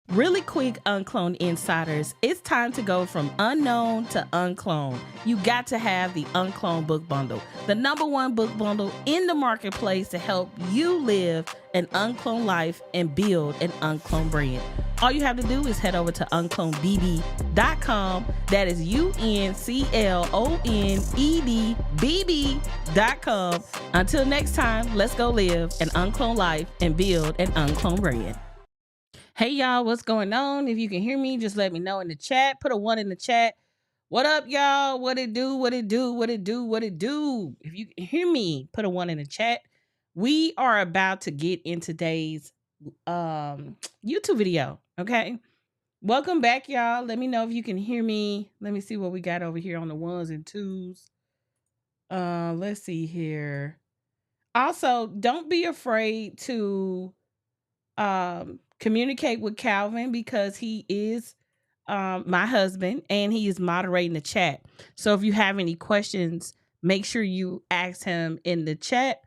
Really quick, UnCloned Insiders, it's time to go from unknown to uncloned. You got to have the UnCloned book bundle, the #1 book bundle in the marketplace to help you live an uncloned life and build an uncloned brand. All you have to do is head over to unClonedBB.com. That is UnClonedBB.com. Until next time, let's go live an uncloned life and build an uncloned brand. Hey y'all, what's going on? If you can hear me, just let me know in the chat. Put a 1 in the chat. What up, y'all? What it do? What it do? What it do? What it do? If you can hear me, put a 1 in the chat. We are about to get in today's YouTube video. Okay. Welcome back, y'all. Let me know if you can hear me. Let me see what we got over here on the 1s and 2s. Let's see here. Also, don't be afraid to communicate with Calvin because he is my husband and he is moderating the chat. So if you have any questions, make sure you ask him in the chat.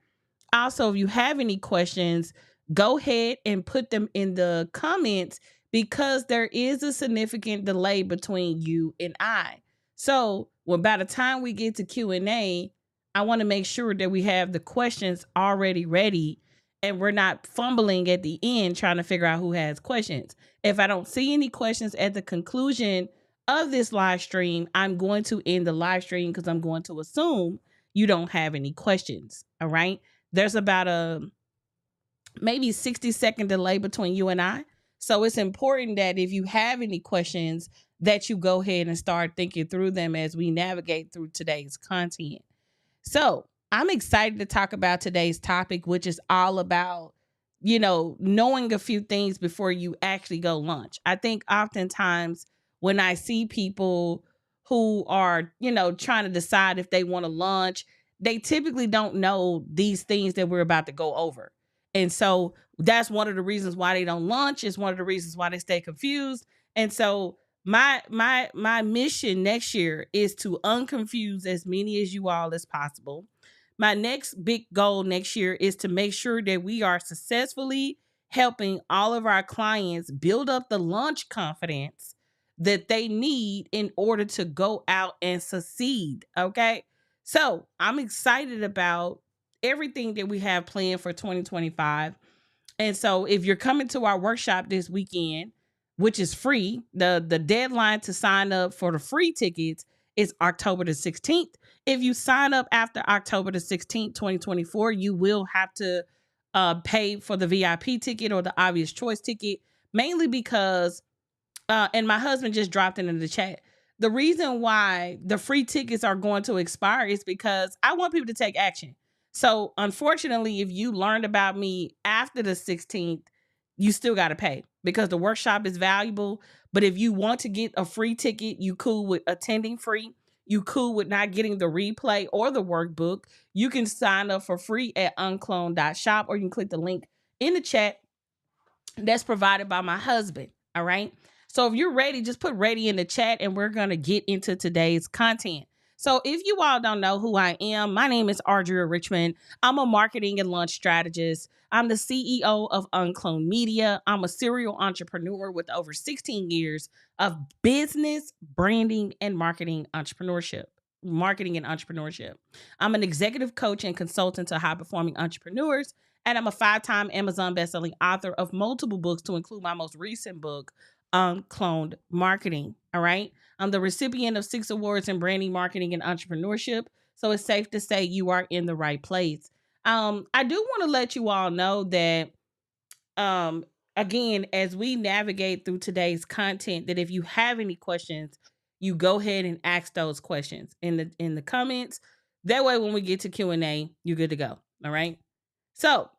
Also, if you have any questions, go ahead and put them in the comments because there is a significant delay between you and I. So by the time we get to Q&A, I want to make sure that we have the questions already ready and we're not fumbling at the end trying to figure out who has questions. If I don't see any questions at the conclusion of this live stream, I'm going to end the live stream because I'm going to assume you don't have any questions. All right. There's about a maybe 60-second delay between you and I. So it's important that if you have any questions that you go ahead and start thinking through them as we navigate through today's content. So I'm excited to talk about today's topic, which is all about, knowing a few things before you actually go launch. I think oftentimes when I see people who are, trying to decide if they want to launch, they typically don't know these things that we're about to go over. And so that's one of the reasons why they don't launch. It's one of the reasons why they stay confused. And so my mission next year is to unconfuse as many as you all as possible. My next big goal next year is to make sure that we are successfully helping all of our clients build up the launch confidence that they need in order to go out and succeed. Okay. So I'm excited about everything that we have planned for 2025. And so if you're coming to our workshop this weekend, which is free, the deadline to sign up for the free tickets is October the 16th. If you sign up after October the 16th, 2024, you will have to pay for the VIP ticket or the obvious choice ticket, mainly because, and my husband just dropped it in the chat. The reason why the free tickets are going to expire is because I want people to take action. So unfortunately, if you learned about me after the 16th, you still got to pay because the workshop is valuable. But if you want to get a free ticket, you cool with attending free. You cool with not getting the replay or the workbook. You can sign up for free at uncloned.shop, or you can click the link in the chat that's provided by my husband. All right. So if you're ready, just put ready in the chat and we're going to get into today's content. So if you all don't know who I am, my name is Audria Richmond. I'm a marketing and launch strategist. I'm the CEO of UnCloned Media. I'm a serial entrepreneur with over 16 years of business, branding, and marketing entrepreneurship. Marketing and entrepreneurship. I'm an executive coach and consultant to high performing entrepreneurs, and I'm a 5-time Amazon bestselling author of multiple books, to include my most recent book, UnCloned Marketing. All right. I'm the recipient of 6 awards in branding, marketing, and entrepreneurship. So it's safe to say you are in the right place. I do want to let you all know that, again, as we navigate through today's content, that if you have any questions, you go ahead and ask those questions in the comments. That way, when we get to Q&A, you're good to go. All right. So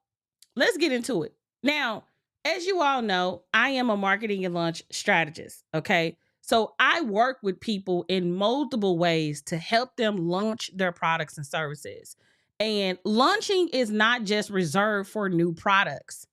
let's get into it. Now, as you all know, I am a marketing and launch strategist. Okay. So I work with people in multiple ways to help them launch their products and services. And launching is not just reserved for new products.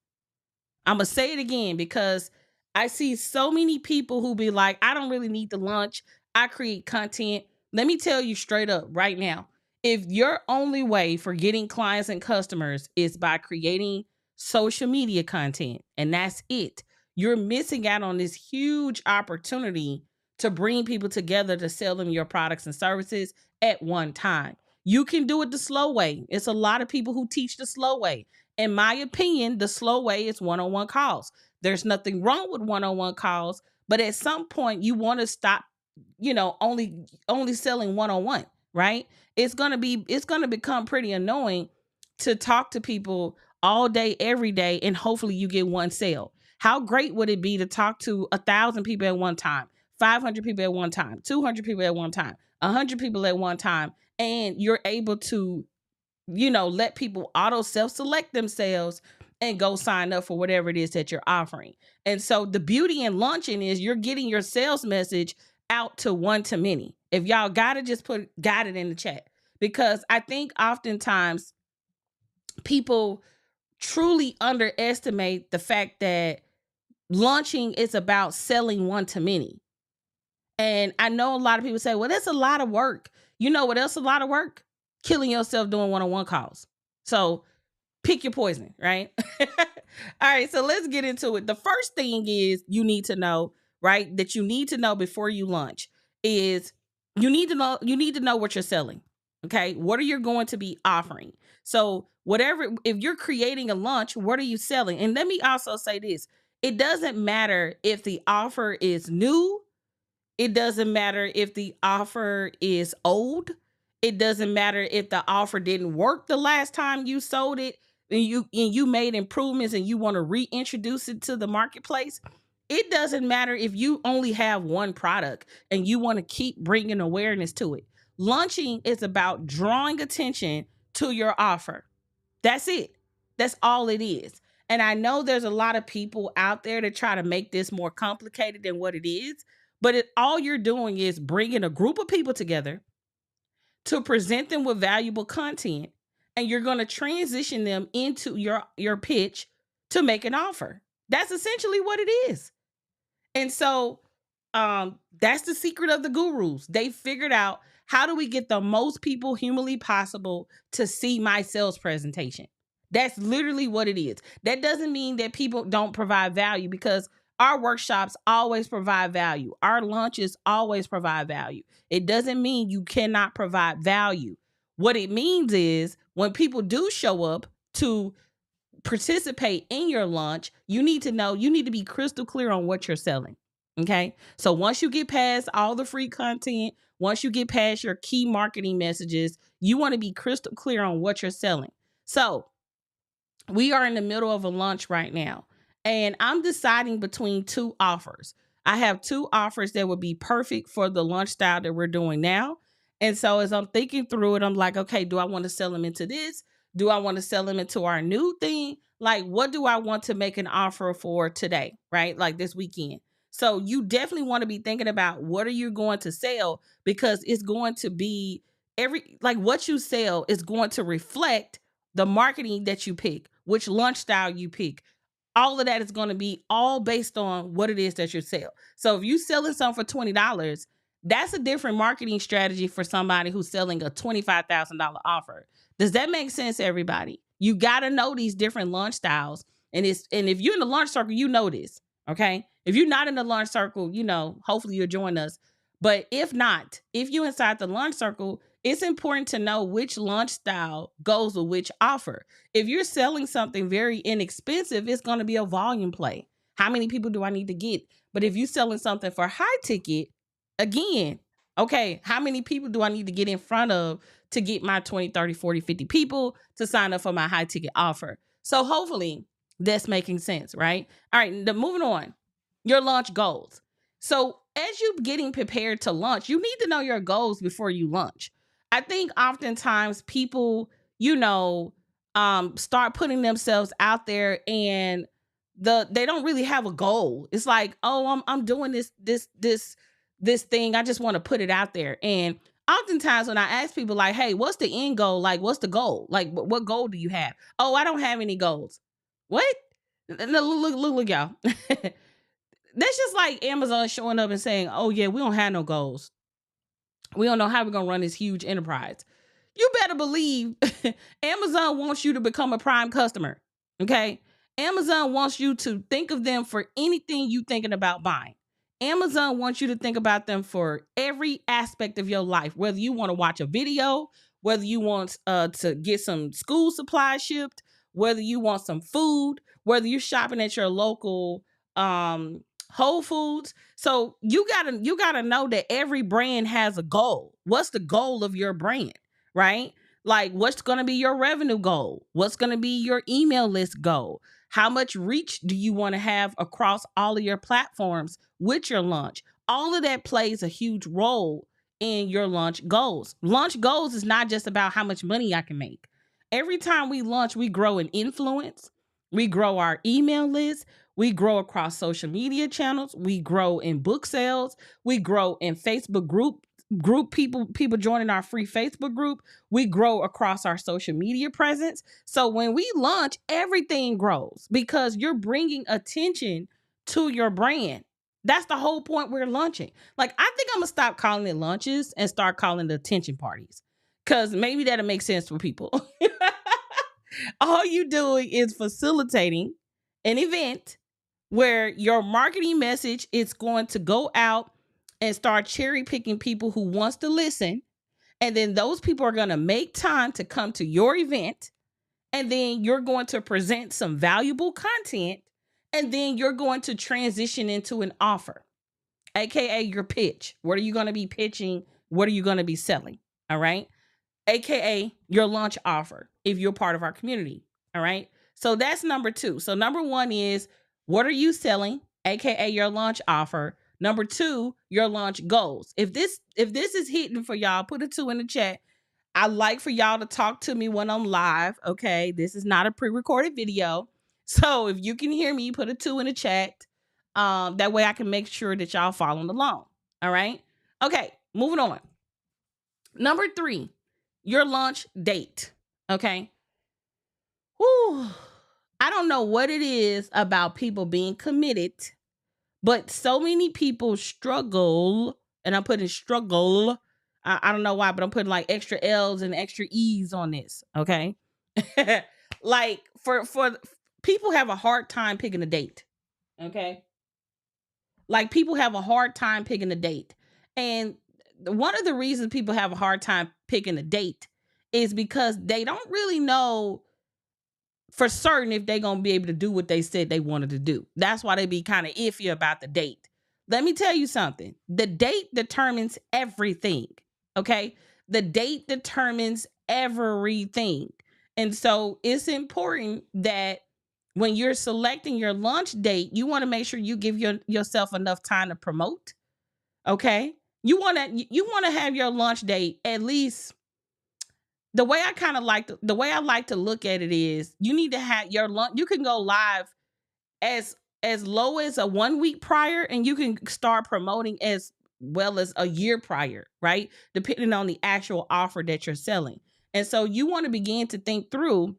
I'm going to say it again because I see so many people who be like, I don't really need to launch. I create content. Let me tell you straight up right now. If your only way for getting clients and customers is by creating social media content, and that's it, you're missing out on this huge opportunity to bring people together to sell them your products and services at one time. You can do it the slow way. It's a lot of people who teach the slow way. In my opinion, the slow way is one-on-one calls. There's nothing wrong with one-on-one calls, but at some point you want to stop, only selling one-on-one, right? It's going to become pretty annoying to talk to people all day, every day, and hopefully you get one sale. How great would it be to talk to 1,000 people at one time, 500 people at one time, 200 people at one time, 100 people at one time, and you're able to let people auto self-select themselves and go sign up for whatever it is that you're offering. And so the beauty in launching is you're getting your sales message out to one to many. If y'all got it, just got it in the chat, because I think oftentimes people truly underestimate the fact that launching is about selling one to many. And I know a lot of people say, well, that's a lot of work. You know what else a lot of work? Killing yourself doing one-on-one calls. So pick your poison, right? All right, so let's get into it. The first thing is you need to know, right, that you need to know before you launch is you need to know what you're selling. Okay, what are you going to be offering? So if you're creating a launch, what are you selling? And let me also say this. It doesn't matter if the offer is new. It doesn't matter if the offer is old. It doesn't matter if the offer didn't work the last time you sold it and you made improvements and you want to reintroduce it to the marketplace. It doesn't matter if you only have one product and you want to keep bringing awareness to it. Launching is about drawing attention to your offer. That's it. That's all it is. And I know there's a lot of people out there that try to make this more complicated than what it is. But all you're doing is bringing a group of people together to present them with valuable content, and you're going to transition them into your pitch to make an offer. That's essentially what it is. And so that's the secret of the gurus. They figured out, how do we get the most people humanly possible to see my sales presentation? That's literally what it is. That doesn't mean that people don't provide value, because our workshops always provide value. Our launches always provide value. It doesn't mean you cannot provide value. What it means is when people do show up to participate in your launch, you need to be crystal clear on what you're selling. Okay. So once you get past all the free content, once you get past your key marketing messages, you want to be crystal clear on what you're selling. So we are in the middle of a launch right now, and I'm deciding between 2 offers. I have 2 offers that would be perfect for the launch style that we're doing now. And so as I'm thinking through it, I'm like, okay, do I want to sell them into this? Do I want to sell them into our new thing? Like, what do I want to make an offer for today, right? Like this weekend. So you definitely want to be thinking about what are you going to sell, because it's going to be like what you sell is going to reflect the marketing that you pick, which lunch style you pick. All of that is going to be all based on what it is that you sell. So if you selling something for $20, that's a different marketing strategy for somebody who's selling a $25,000 offer. Does that make sense, everybody? You got to know these different launch styles. And if you're in the launch circle, you know this. Okay. If you're not in the launch circle, hopefully you'll join us. But if not, if you're inside the launch circle, it's important to know which launch style goes with which offer. If you're selling something very inexpensive, it's going to be a volume play. How many people do I need to get? But if you're selling something for high ticket, again, okay, how many people do I need to get in front of to get my 20, 30, 40, 50 people to sign up for my high ticket offer? So hopefully that's making sense, right? All right, moving on. Your launch goals. So as you're getting prepared to launch, you need to know your goals before you launch. I think oftentimes people, start putting themselves out there and they don't really have a goal. It's like, oh, I'm doing this thing. I just want to put it out there. And oftentimes when I ask people like, hey, what's the end goal? Like, what's the goal? Like, what goal do you have? Oh, I don't have any goals. What? Look, y'all. That's just like Amazon showing up and saying, oh yeah, we don't have no goals. We don't know how we're going to run this huge enterprise. You better believe Amazon wants you to become a Prime customer. Okay. Amazon wants you to think of them for anything you thinking about buying. Amazon wants you to think about them for every aspect of your life, whether you want to watch a video, whether you want to get some school supplies shipped, whether you want some food, whether you're shopping at your local Whole Foods. So you gotta know that every brand has a goal. What's the goal of your brand, right? Like, what's going to be your revenue goal? What's going to be your email list goal? How much reach do you want to have across all of your platforms with your launch? All of that plays a huge role in your launch goals. Launch goals is not just about how much money I can make. Every time we launch, we grow in influence. We grow our email list. We grow across social media channels. We grow in book sales. We grow in Facebook group people joining our free Facebook group. We grow across our social media presence. So when we launch, everything grows because you're bringing attention to your brand. That's the whole point we're launching. Like, I think I'm gonna stop calling it launches and start calling it attention parties, because maybe that'll make sense for people. All you doing is facilitating an event where your marketing message is going to go out and start cherry picking people who wants to listen. And then those people are going to make time to come to your event. And then you're going to present some valuable content. And then you're going to transition into an offer, AKA your pitch. What are you going to be pitching? What are you going to be selling? All right. AKA your launch offer if you're part of our community. All right. So that's number 2. So number 1 is, what are you selling? AKA your launch offer. Number 2, your launch goals. If this is hitting for y'all, put a 2 in the chat. I like for y'all to talk to me when I'm live. Okay. This is not a pre-recorded video. So if you can hear me, put a 2 in the chat. That way I can make sure that y'all following along. All right. Okay. Moving on. Number 3, your launch date. Okay. Whew. I don't know what it is about people being committed, but so many people struggle, and I'm putting struggle. I don't know why, but I'm putting like extra L's and extra E's on this. Okay. Like for people have a hard time picking a date. Okay. Like, people have a hard time picking a date. And one of the reasons people have a hard time picking a date is because they don't really know for certain if they're going to be able to do what they said they wanted to do. That's why they be kind of iffy about the date. Let me tell you something. The date determines everything. Okay. The date determines everything. And so it's important that when you're selecting your launch date, you want to make sure you give yourself enough time to promote. Okay. You want to have your launch date at least the way I kind of like the way I like to look at it is you need to have your launch. You can go live as low as a 1 week prior, and you can start promoting as well as a year prior, right? Depending on the actual offer that you're selling. And so you want to begin to think through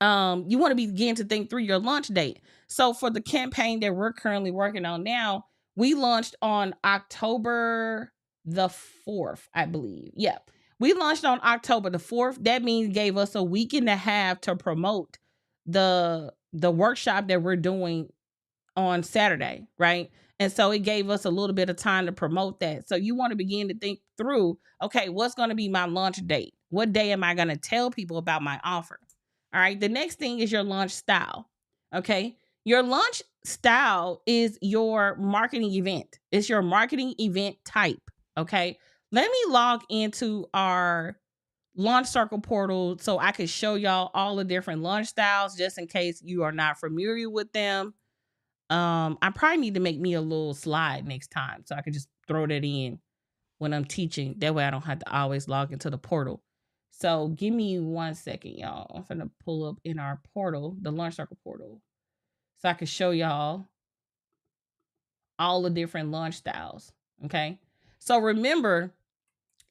your launch date. So for the campaign that we're currently working on now, we launched on October the 4th, I believe. Yeah. We launched on October the 4th. That means gave us a week and a half to promote the workshop that we're doing on Saturday, right? And so it gave us a little bit of time to promote that. So you want to begin to think through, okay, what's going to be my launch date? What day am I going to tell people about my offer? All right. The next thing is your launch style. Okay. Your launch style is your marketing event. It's your marketing event type. Okay. Let me log into our launch circle portal so I can show y'all all the different launch styles just in case you are not familiar with them. I probably need to make me a little slide next time so I can just throw that in when I'm teaching. That way I don't have to always log into the portal. So give me 1 second, y'all. I'm gonna pull up in our portal, the Launch Circle portal, so I can show y'all all the different launch styles. Okay. So remember,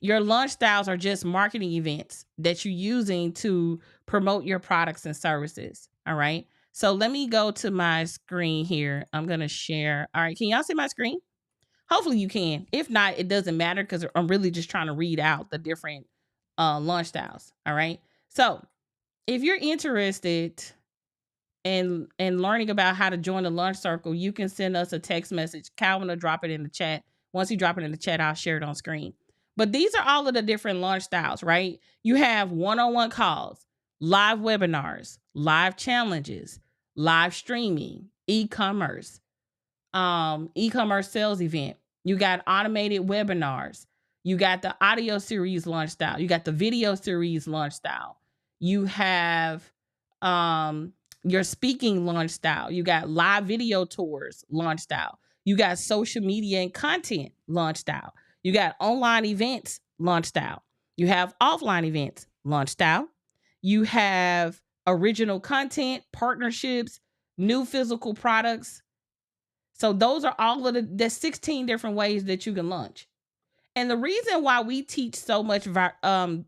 your launch styles are just marketing events that you're using to promote your products and services. All right. So let me go to my screen here. I'm going to share. All right. Can y'all see my screen? Hopefully you can. If not, it doesn't matter because I'm really just trying to read out the different launch styles. All right. So if you're interested in learning about how to join the launch circle, you can send us a text message. Calvin will drop it in the chat. Once you drop it in the chat, I'll share it on screen. But these are all of the different launch styles, right? You have one-on-one calls, live webinars, live challenges, live streaming, e-commerce, e-commerce sales event. You got automated webinars. You got the audio series launch style. You got the video series launch style. You have your speaking launch style. You got live video tours launch style. You got social media and content launch style. You got online events launch style. You have offline events launch style. You have original content, partnerships, new physical products. So those are all of the 16 different ways that you can launch. And the reason why we teach so much diversity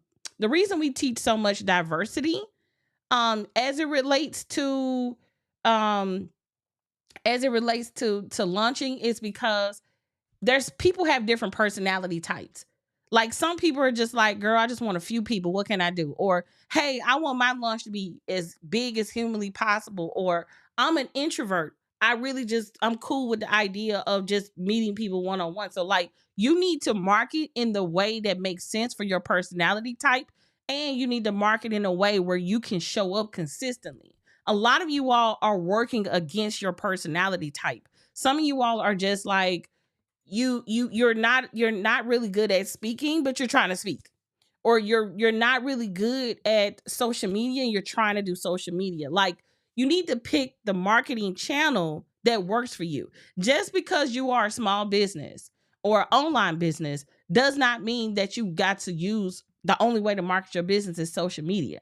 as it relates to launching is because there's people have different personality types. Like some people are just like, girl, I just want a few people. What can I do? Or, hey, I want my launch to be as big as humanly possible. Or I'm an introvert. I'm cool with the idea of just meeting people one-on-one. So like you need to market in the way that makes sense for your personality type. And you need to market in a way where you can show up consistently. A lot of you all are working against your personality type. Some of you all are just like, you're not really good at speaking, but you're trying to speak. Or you're not really good at social media and you're trying to do social media. Like you need to pick the marketing channel that works for you. Just because you are a small business or online business does not mean that you got to use the only way to market your business is social media.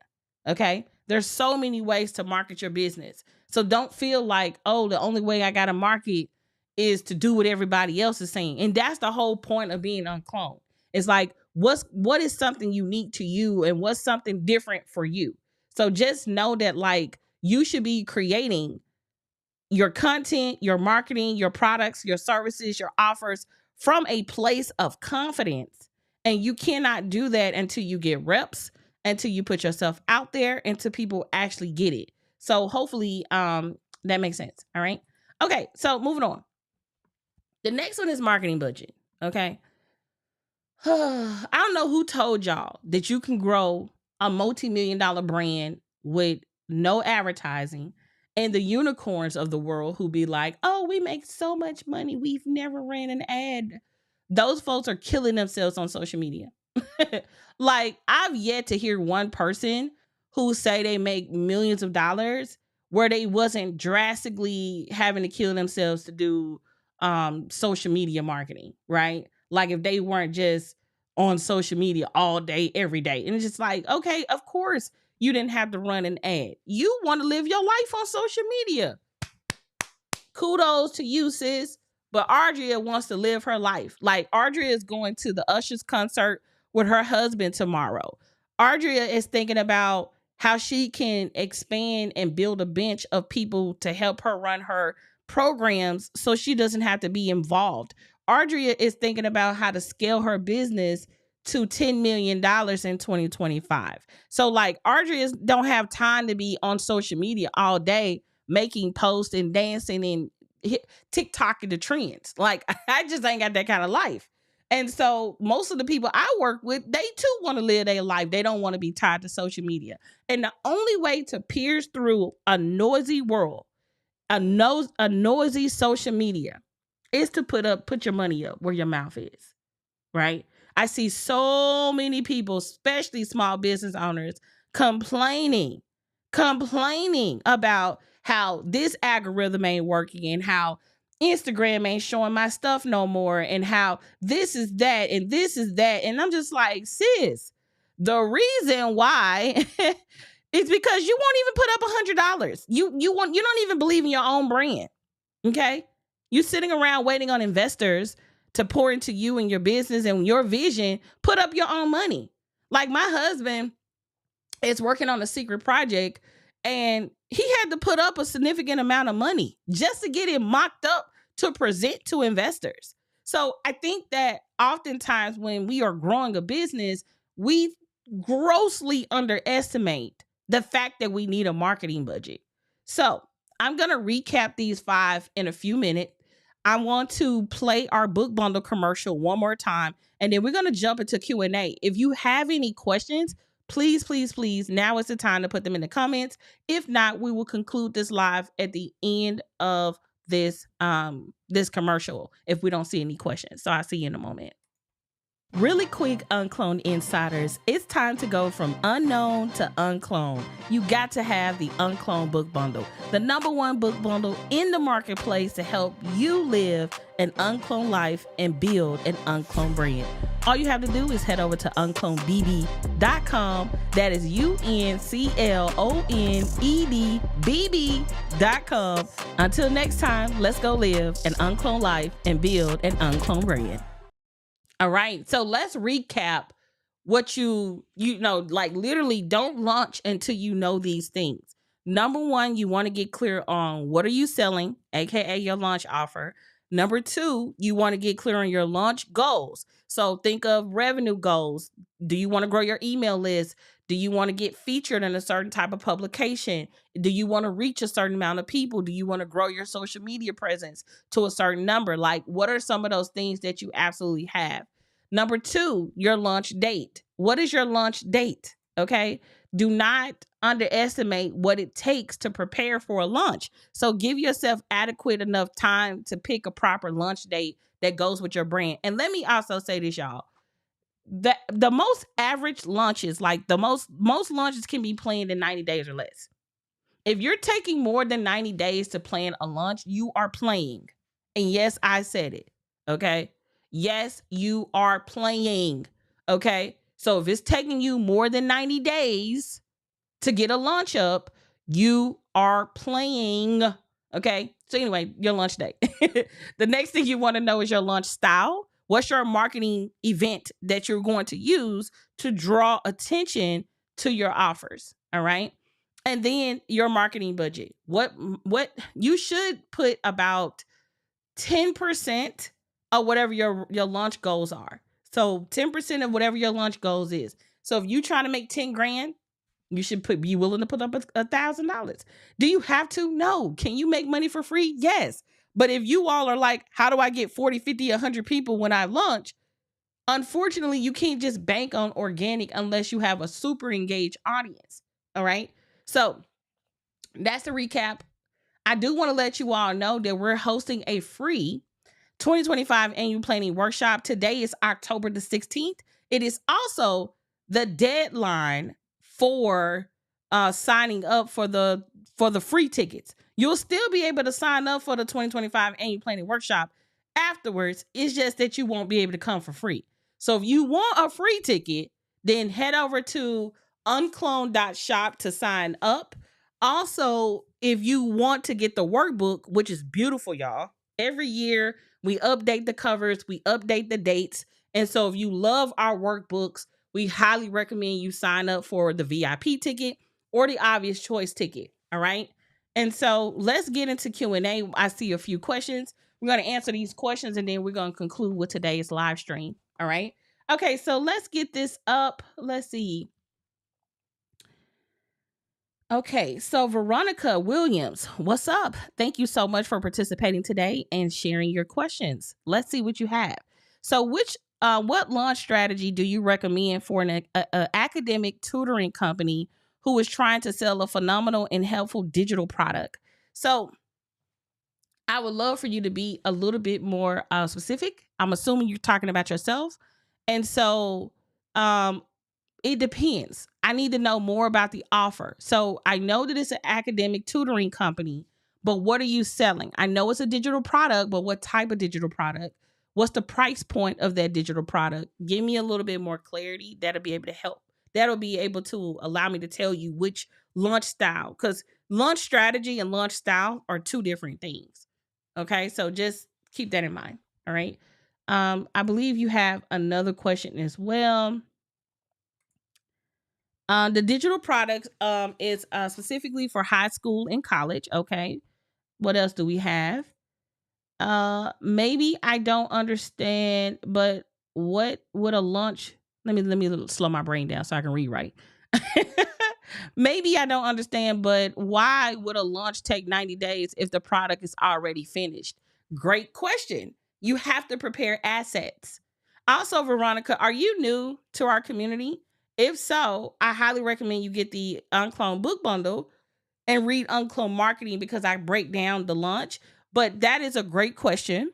Okay? There's so many ways to market your business. So don't feel like, oh, the only way I got to market is to do what everybody else is saying. And that's the whole point of being uncloned. It's like, what is something unique to you and what's something different for you? So just know that like you should be creating your content, your marketing, your products, your services, your offers from a place of confidence. And you cannot do that until you get reps, until you put yourself out there, until people actually get it. So hopefully that makes sense. All right. Okay. So moving on. The next one is marketing budget. Okay. I don't know who told y'all that you can grow a multi-million-dollar brand with no advertising, and the unicorns of the world who be like, oh, we make so much money, we've never ran an ad. Those folks are killing themselves on social media. Like I've yet to hear one person who say they make millions of dollars where they wasn't drastically having to kill themselves to do social media marketing, right? Like if they weren't just on social media all day, every day. And it's just like, okay, of course you didn't have to run an ad. You want to live your life on social media. Kudos to you, sis. But Audria wants to live her life. Like, Audria is going to the Usher's concert with her husband tomorrow. Audria is thinking about how she can expand and build a bench of people to help her run her programs so she doesn't have to be involved. Audria is thinking about how to scale her business to $10 million in 2025. So like, Audria don't have time to be on social media all day making posts and dancing and TikToking the trends. Like, I just ain't got that kind of life. And so most of the people I work with, they too want to live their life. They don't want to be tied to social media. And the only way to pierce through a noisy world, a noisy social media, is to put your money up where your mouth is, right? I see so many people, especially small business owners, complaining about how this algorithm ain't working and how Instagram ain't showing my stuff no more and how this is that and this is that. And I'm just like, sis, the reason why is because you won't even put up $100. You don't even believe in your own brand. Okay? You sitting around waiting on investors to pour into you and your business and your vision. Put up your own money. Like, my husband is working on a secret project and he had to put up a significant amount of money just to get it mocked up to present to investors. So I think that oftentimes when we are growing a business, we grossly underestimate the fact that we need a marketing budget. So I'm going to recap these 5 in a few minutes. I want to play our book bundle commercial one more time, and then we're going to jump into Q&A. If you have any questions, please, now is the time to put them in the comments. If not, we will conclude this live at the end of this commercial if we don't see any questions. So I'll see you in a moment. Really quick, UnCloned Insiders, it's time to go from unknown to uncloned. You got to have the UnCloned book bundle, the #1 book bundle in the marketplace to help you live an uncloned life and build an uncloned brand. All you have to do is head over to unClonedBB.com. That is UnClonedBB.com. Until next time, let's go live an uncloned life and build an uncloned brand. All right. So let's recap what you know, like, literally don't launch until you know these things. #1, you want to get clear on what are you selling, aka your launch offer. #2, you want to get clear on your launch goals. So think of revenue goals. Do you want to grow your email list? Do you want to get featured in a certain type of publication? Do you want to reach a certain amount of people? Do you want to grow your social media presence to a certain number? Like, what are some of those things that you absolutely have? #2, your launch date. What is your launch date? Okay. Do not underestimate what it takes to prepare for a launch. So give yourself adequate enough time to pick a proper launch date that goes with your brand. And let me also say this, y'all. The most average launches, like the most launches can be planned in 90 days or less. If you're taking more than 90 days to plan a launch, you are playing. And yes, I said it. Okay. Yes, you are playing. Okay. So if it's taking you more than 90 days to get a launch up, you are playing. Okay. So anyway, your launch date. The next thing you want to know is your launch style. What's your marketing event that you're going to use to draw attention to your offers? All right. And then your marketing budget. What you should put about 10% of whatever your launch goals are. So 10% of whatever your launch goals is. So if you trying to make 10 grand, you should be willing to put up $1,000. Do you have to? No. Can you make money for free? Yes. But if you all are like, how do I get 40, 50, 100 people when I launch? Unfortunately, you can't just bank on organic unless you have a super engaged audience. All right. So that's the recap. I do want to let you all know that we're hosting a free 2025 annual planning workshop. Today is October the 16th. It is also the deadline for signing up for the free tickets. You'll still be able to sign up for the 2025 annual planning workshop afterwards. It's just that you won't be able to come for free. So if you want a free ticket, then head over to uncloned.shop to sign up. Also, if you want to get the workbook, which is beautiful, y'all, every year we update the covers, we update the dates. And so if you love our workbooks, we highly recommend you sign up for the VIP ticket or the obvious choice ticket. All right. And so let's get into Q&A. I see a few questions. We're going to answer these questions and then we're going to conclude with today's live stream. All right. Okay. So let's get this up. Let's see. Okay, so Veronica Williams, what's up? Thank you so much for participating today and sharing your questions. Let's see what you have. So, what launch strategy do you recommend for a academic tutoring company who is trying to sell a phenomenal and helpful digital product? So, I would love for you to be a little bit more specific. I'm assuming you're talking about yourself, and so um, it depends. I need to know more about the offer. So I know that it's an academic tutoring company, but what are you selling? I know it's a digital product, but what type of digital product? What's the price point of that digital product? Give me a little bit more clarity. That'll be able to help. That'll be able to allow me to tell you which launch style, because launch strategy and launch style are two different things. Okay. So just keep that in mind. All right. I believe you have another question as well. The digital product is specifically for high school and college. Okay. What else do we have? Maybe I don't understand, but what would a launch? Let me slow my brain down so I can rewrite. Maybe I don't understand, but why would a launch take 90 days if the product is already finished? Great question. You have to prepare assets. Also, Veronica, are you new to our community? If so, I highly recommend you get the Uncloned book bundle and read UnCloned Marketing because I break down the launch. But that is a great question.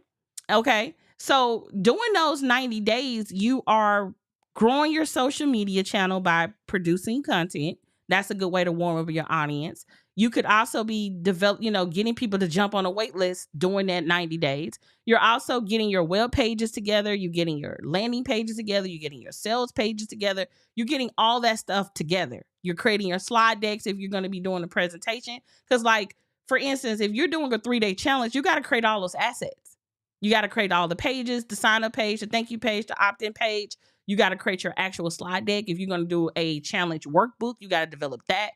Okay. So during those 90 days, you are growing your social media channel by producing content. That's a good way to warm up your audience. You could also be getting people to jump on a wait list during that 90 days. You're also getting your web pages together. You're getting your landing pages together. You're getting your sales pages together. You're getting all that stuff together. You're creating your slide decks if you're going to be doing a presentation. Because, like, for instance, if you're doing a 3-day challenge, you got to create all those assets. You got to create all the pages, the sign up page, the thank you page, the opt in page. You got to create your actual slide deck. If you're going to do a challenge workbook, you got to develop that.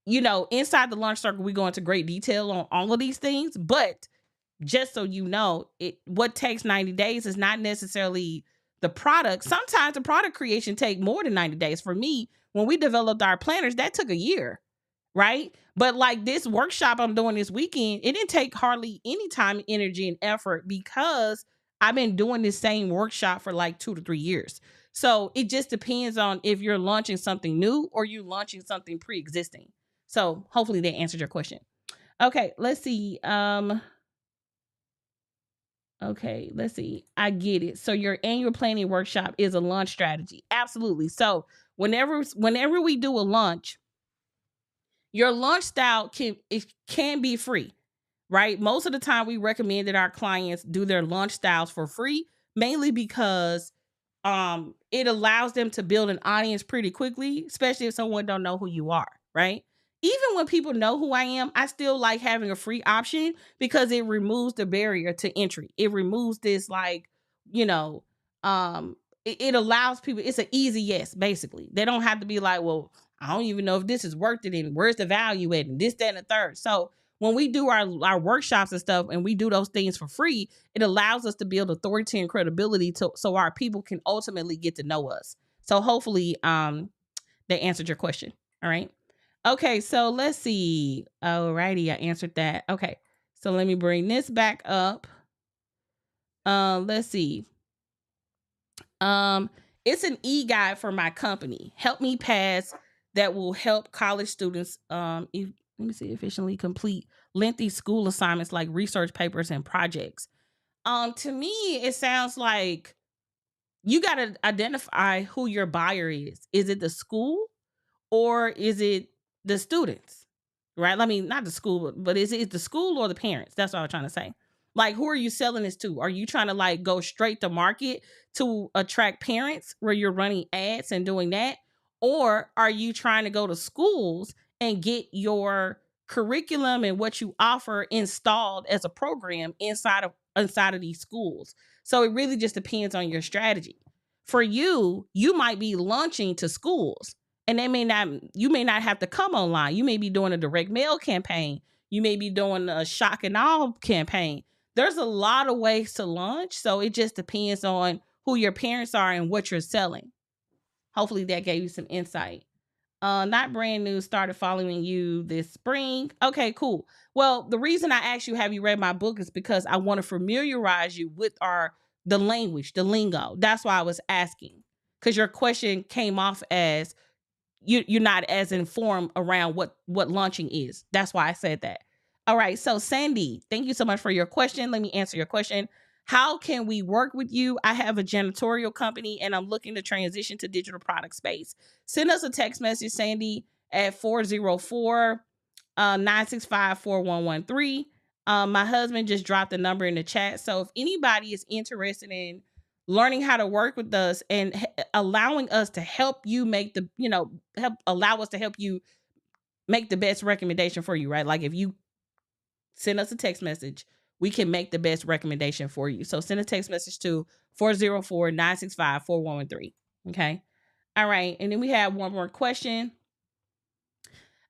Inside the launch circle, we go into great detail on all of these things. But just so you know, what takes 90 days is not necessarily the product. Sometimes the product creation take more than 90 days. For me, when we developed our planners, that took a year, right? But like this workshop I'm doing this weekend, it didn't take hardly any time, energy, and effort because I've been doing this same workshop for like 2 to 3 years. So it just depends on if you're launching something new or you launching something pre-existing. So hopefully that answered your question. Okay, let's see. Okay, let's see. I get it. So your annual planning workshop is a launch strategy. Absolutely. So whenever we do a launch, your launch style can be free, right? Most of the time we recommend that our clients do their launch styles for free, mainly because it allows them to build an audience pretty quickly, especially if someone don't know who you are, right? Even when people know who I am, I still like having a free option because it removes the barrier to entry. It removes this you know, it allows people, it's an easy yes, basically. They don't have to be like, well, I don't even know if this is worth it and where's the value at and this, that, and the third. So when we do our workshops and stuff and we do those things for free, it allows us to build authority and credibility so our people can ultimately get to know us. So hopefully they answered your question. All right. Okay, so let's see. Alrighty, I answered that. Okay. So let me bring this back up. Let's see. It's an e-guide for my company. Help Me Pass that will help college students let me see, efficiently complete lengthy school assignments like research papers and projects. To me, it sounds like you got to identify who your buyer is. Is it the school or is it the students? Right? I mean, not the school, but is it the school or the parents? That's what I'm trying to say. Like, who are you selling this to? Are you trying to like go straight to market to attract parents where you're running ads and doing that? Or are you trying to go to schools and get your curriculum and what you offer installed as a program inside of these schools? So it really just depends on your strategy. For you, you might be launching to schools, and you may not have to come online. You may be doing a direct mail campaign. You may be doing a shock and awe campaign. There's a lot of ways to launch. So it just depends on who your parents are and what you're selling. Hopefully that gave you some insight. Not brand new, started following you this spring. Okay, cool. Well, the reason I asked you, have you read my book, is because I want to familiarize you with the language, the lingo. That's why I was asking. Because your question came off as you're not as informed around what launching is. That's why I said that. All right. So Sandy, thank you so much for your question. Let me answer your question. How can we work with you? I have a janitorial company and I'm looking to transition to digital product space. Send us a text message, Sandy, at 404 965 4113. My husband just dropped the number in the chat. So if anybody is interested in learning how to work with us and allowing us to help you allow us to help you make the best recommendation for you, right? Like if you send us a text message, we can make the best recommendation for you. So send a text message to 404 965 4113. Okay. All right. And then we have one more question.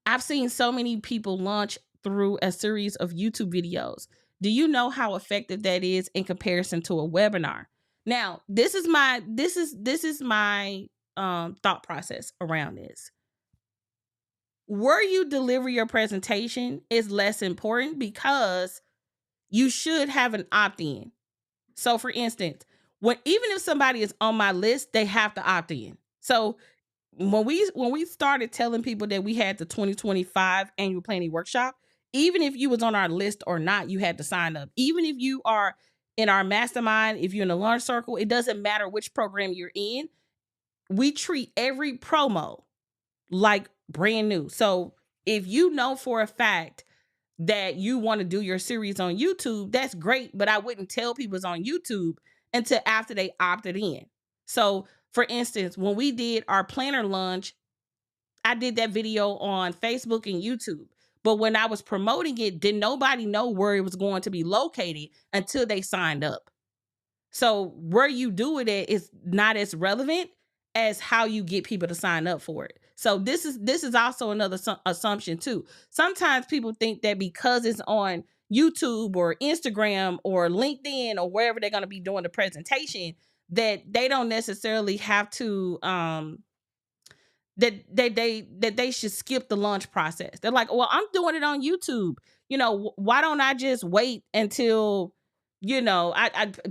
I've seen so many people launch through a series of YouTube videos. Do you know how effective that is in comparison to a webinar? Now, this is my thought process around this. Where you deliver your presentation is less important because you should have an opt-in. So for instance, even if somebody is on my list, they have to opt in. So when we started telling people that we had the 2025 annual planning workshop, even if you was on our list or not, you had to sign up. Even if you are in our mastermind, if you're in the launch circle, it doesn't matter which program you're in. We treat every promo like brand new. So if you know for a fact that you want to do your series on YouTube, that's great. But I wouldn't tell people it's on YouTube until after they opted in. So for instance, when we did our planner launch, I did that video on Facebook and YouTube. But when I was promoting it, did nobody know where it was going to be located until they signed up. So where you do it at is not as relevant as how you get people to sign up for it. So this is also another assumption too. Sometimes people think that because it's on YouTube or Instagram or LinkedIn or wherever they're going to be doing the presentation, that they don't necessarily have to that they should skip the launch process. They're like, well, I'm doing it on YouTube. Why don't I just wait until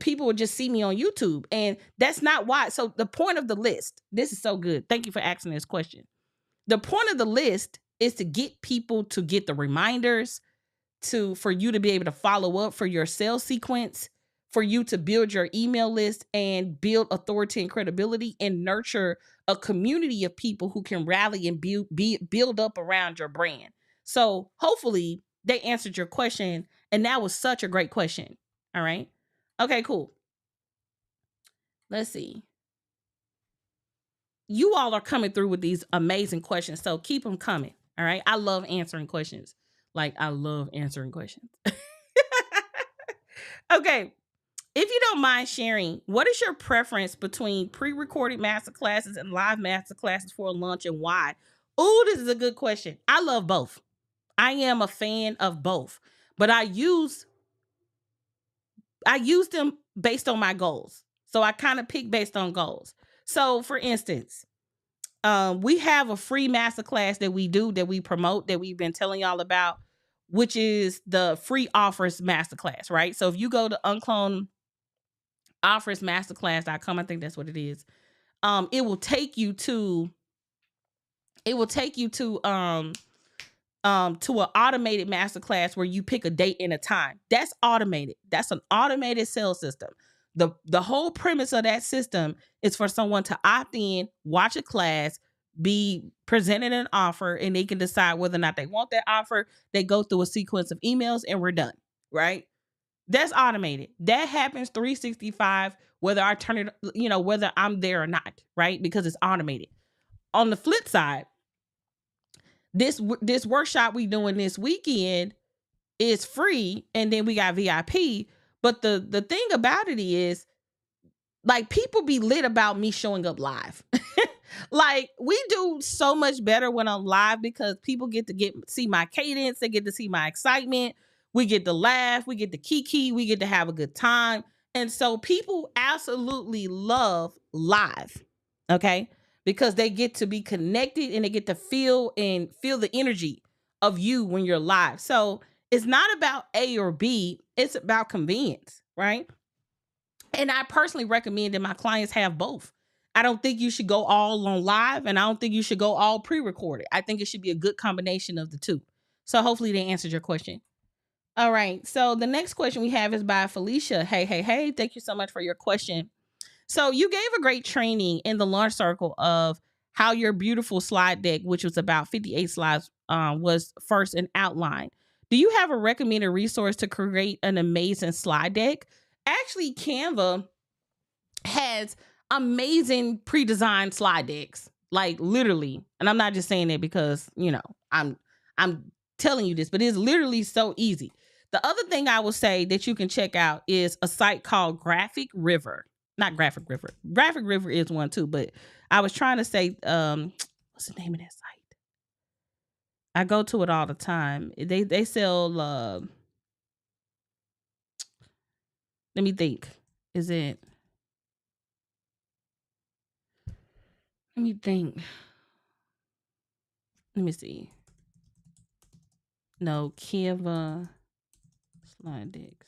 people would just see me on YouTube? And that's not why. So the point of the list, this is so good. Thank you for asking this question. The point of the list is to get people to get the reminders, for you to be able to follow up for your sales sequence, for you to build your email list and build authority and credibility and nurture a community of people who can rally and build up around your brand. So hopefully they answered your question. And that was such a great question. All right. Okay, cool. Let's see. You all are coming through with these amazing questions. So keep them coming. All right. I love answering questions. I love answering questions. Okay. If you don't mind sharing, what is your preference between pre-recorded masterclasses and live masterclasses for a launch, and why? Oh, this is a good question. I love both. I am a fan of both, but I use them based on my goals. So I kind of pick based on goals. So for instance, we have a free masterclass that we promote, that we've been telling y'all about, which is the free offers masterclass, right? So if you go to unClonedOffersMasterclass.com, I think that's what it is. It will take you to an automated masterclass where you pick a date and a time. That's automated. That's an automated sales system. The whole premise of that system is for someone to opt in, watch a class, be presented an offer, and they can decide whether or not they want that offer. They go through a sequence of emails and we're done, right? That's automated. That happens 365, whether I turn it, whether I'm there or not, right? Because it's automated. On the flip side, this workshop we doing this weekend is free, and then we got VIP. But the thing about it is, like, people be lit about me showing up live. Like, we do so much better when I'm live because people get to see my cadence, they get to see my excitement, we get to laugh, we get to kiki, we get to have a good time. And so people absolutely love live. Okay? Because they get to be connected and they get to feel the energy of you when you're live. So it's not about A or B, it's about convenience, right? And I personally recommend that my clients have both. I don't think you should go all on live, and I don't think you should go all pre-recorded. I think it should be a good combination of the two. So hopefully they answered your question. All right. So the next question we have is by Felicia. Hey. Thank you so much for your question. So you gave a great training in the launch circle of how your beautiful slide deck, which was about 58 slides, was first an outline. Do you have a recommended resource to create an amazing slide deck? Actually, Canva has amazing pre-designed slide decks, like literally. And I'm not just saying it because, I'm telling you this, but it's literally so easy. The other thing I will say that you can check out is a site called Graphic River. Not Graphic River. Graphic River is one too, but I was trying to say, what's the name of that site? I go to it all the time. They sell, let me think. Is it, let me think. Let me see. No, Canva slide decks.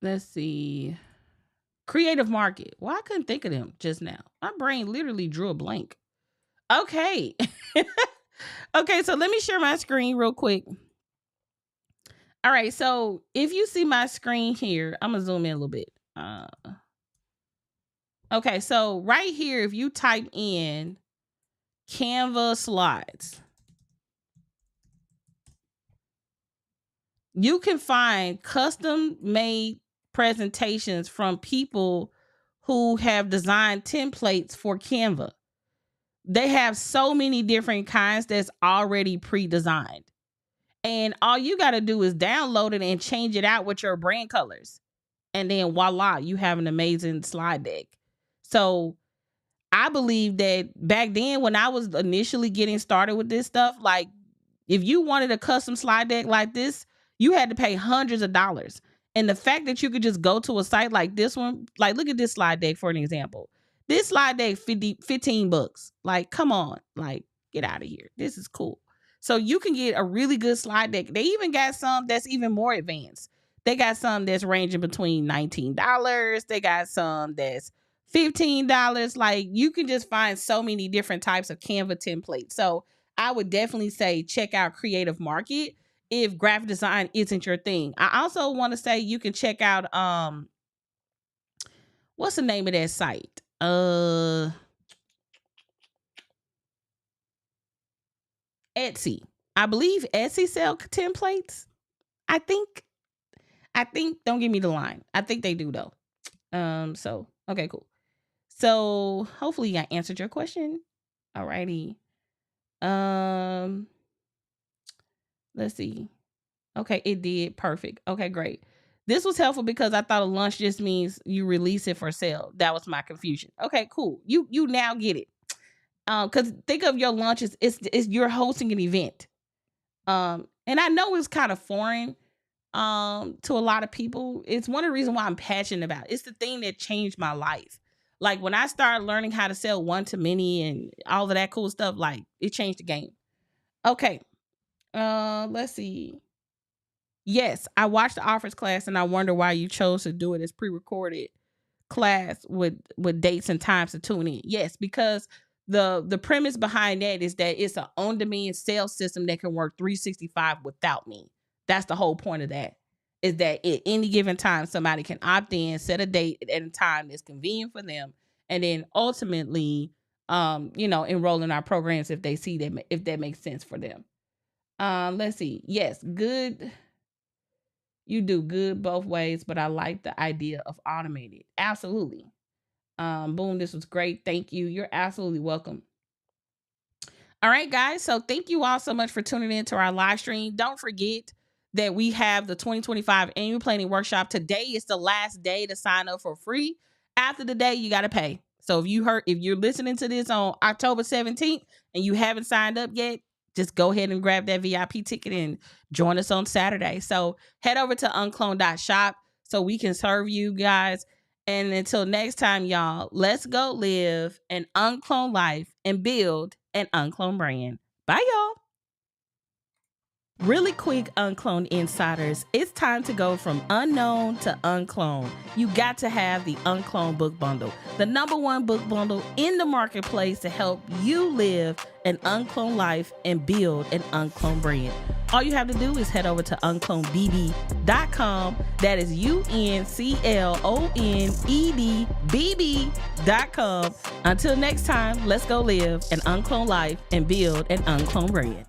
Let's see. Creative Market. Well, I couldn't think of them just now. My brain literally drew a blank. Okay. Okay, so let me share my screen real quick. All right, so if you see my screen here, I'm gonna zoom in a little bit. Okay, so right here, if you type in Canva slides, you can find custom made presentations from people who have designed templates for Canva. They have so many different kinds that's already pre-designed. And all you got to do is download it and change it out with your brand colors. And then voila, you have an amazing slide deck. So I believe that back then when I was initially getting started with this stuff, like, if you wanted a custom slide deck like this, you had to pay hundreds of dollars. And the fact that you could just go to a site like this one, like, look at this slide deck for an example. This slide deck, 15 bucks. Like, come on, like, get out of here. This is cool. So you can get a really good slide deck. They even got some that's even more advanced. They got some that's ranging between $19. They got some that's $15. Like, you can just find so many different types of Canva templates. So I would definitely say check out Creative Market if graphic design isn't your thing. I also want to say you can check out what's the name of that site? Etsy. I believe Etsy sell templates. I think don't give me the line. I think they do though. So okay, cool. So hopefully I answered your question. Alrighty. Let's see. Okay, it did. Perfect. Okay, great. This was helpful because I thought a launch just means you release it for sale. That was my confusion. Okay, cool. You now get it. Because think of your launch as it's you're hosting an event. And I know it's kind of foreign to a lot of people. It's one of the reasons why I'm passionate about it. It's the thing that changed my life. Like, when I started learning how to sell one to many and all of that cool stuff, like, it changed the game. Okay. Let's see. Yes, I watched the offers class and I wonder why you chose to do it as pre-recorded class with dates and times to tune in. Yes, because the premise behind that is that it's an on-demand sales system that can work 365 without me. That's the whole point of that. Is that at any given time somebody can opt in, set a date at a time that's convenient for them, and then ultimately enroll in our programs if they see that, if that makes sense for them. Let's see. Yes, good. You do good both ways, but I like the idea of automated. Absolutely. Boom, this was great. Thank you. You're absolutely welcome. All right, guys. So thank you all so much for tuning in to our live stream. Don't forget that we have the 2025 annual planning workshop. Today is the last day to sign up for free. After the day, you got to pay. So if you're listening to this on October 17th and you haven't signed up yet, just go ahead and grab that VIP ticket and join us on Saturday. So head over to uncloned.shop so we can serve you guys. And until next time, y'all, let's go live an uncloned life and build an uncloned brand. Bye, y'all. Really quick, UnCloned insiders, it's time to go from unknown to uncloned. You got to have the UnCloned book bundle, the #1 book bundle in the marketplace to help you live an uncloned life and build an uncloned brand. All you have to do is head over to unclonedbb.com. That is unclonedbb.com. Until next time, let's go live an uncloned life and build an uncloned brand.